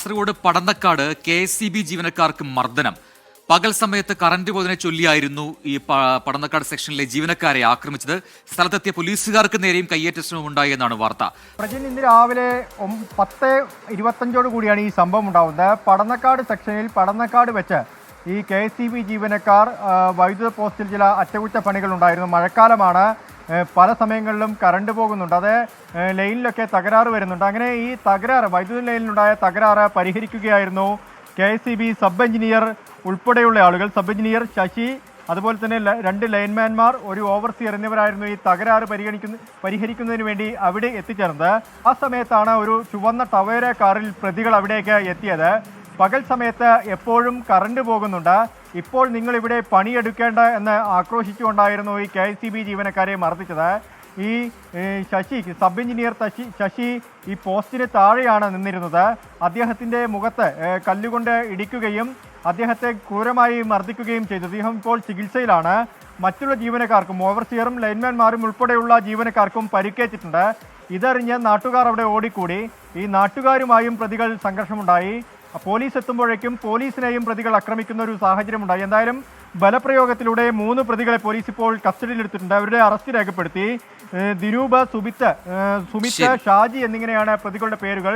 Kasaragod Padannakkad KSCB ജീവനക്കാർക്ക് മർദ്ദനം. പകൽ സമയത്ത് കറന്റ് പോയതിനെ ചൊല്ലിയായിരുന്നു ഈ പടന്നക്കാട് സെക്ഷനിലെ ജീവനക്കാരെ ആക്രമിച്ചത്. സ്ഥലത്തെത്തിയ പോലീസുകാർക്ക് നേരെയും കയ്യേറ്റ ശ്രമം ഉണ്ടായി എന്നാണ് വാർത്ത. ഇന്ന് രാവിലെ 10:25 കൂടിയാണ് ഈ സംഭവം ഉണ്ടാവുന്നത്. പടന്നക്കാട് സെക്ഷനിൽ പടന്നക്കാട് വെച്ച് ഈ KSCB ജീവനക്കാർ വൈദ്യുത പോസ്റ്റിൽ ചില അറ്റകുറ്റപ്പണികൾ ഉണ്ടായിരുന്നു. മഴക്കാലമാണ്, പല സമയങ്ങളിലും കറണ്ട് പോകുന്നുണ്ട്, അത് ലൈനിലൊക്കെ തകരാറ് വരുന്നുണ്ട്. അങ്ങനെ ഈ തകരാറ്, വൈദ്യുത ലൈനിലുണ്ടായ തകരാറ് പരിഹരിക്കുകയായിരുന്നു KSCB സബ് എഞ്ചിനീയർ ഉൾപ്പെടെയുള്ള ആളുകൾ. സബ് എഞ്ചിനീയർ ശശി, അതുപോലെ തന്നെ 2 ലൈൻമാൻമാർ, ഒരു ഓവർസിയർ എന്നിവരായിരുന്നു ഈ തകരാറ് പരിഹരിക്കുന്നതിന് വേണ്ടി അവിടെ എത്തിച്ചേർന്നത്. ആ സമയത്താണ് ഒരു ചുവന്ന ടവേര കാറിൽ പ്രതികൾ അവിടേക്ക് എത്തിയത്. പകൽ സമയത്ത് എപ്പോഴും കറണ്ട് പോകുന്നുണ്ട്, ഇപ്പോൾ നിങ്ങൾ ഇവിടെ പണിയെടുക്കേണ്ട എന്ന് ആക്രോശിച്ചുകൊണ്ടായിരുന്നു ഈ KSCB ജീവനക്കാരെ മർദ്ദിച്ചത്. ഈ ശശി, സബ് എഞ്ചിനീയർ ശശി ഈ പോസ്റ്റിന് താഴെയാണ് നിന്നിരുന്നത്. അദ്ദേഹത്തിൻ്റെ മുഖത്ത് കല്ലുകൊണ്ട് ഇടിക്കുകയും അദ്ദേഹത്തെ ക്രൂരമായി മർദ്ദിക്കുകയും ചെയ്തു. അദ്ദേഹം ഇപ്പോൾ ചികിത്സയിലാണ്. മറ്റുള്ള ജീവനക്കാർക്കും, ഓവർസിയറും ലൈൻമാൻമാരും ഉൾപ്പെടെയുള്ള ജീവനക്കാർക്കും പരിക്കേറ്റിട്ടുണ്ട്. ഇതറിഞ്ഞ് നാട്ടുകാർ അവിടെ ഓടിക്കൂടി. ഈ നാട്ടുകാരുമായും പ്രതികൾ സംഘർഷമുണ്ടായി. പോലീസ് എത്തുമ്പോഴേക്കും പോലീസിനെയും പ്രതികൾ ആക്രമിക്കുന്ന ഒരു സാഹചര്യമുണ്ടായി. എന്തായാലും ബലപ്രയോഗത്തിലൂടെ 3 പ്രതികളെ പോലീസ് ഇപ്പോൾ കസ്റ്റഡിയിലെടുത്തിട്ടുണ്ട്. അവരുടെ അറസ്റ്റ് രേഖപ്പെടുത്തി. ദിനൂപ്, സുമിത്ത്, ഷാജി എന്നിങ്ങനെയാണ് പ്രതികളുടെ പേരുകൾ.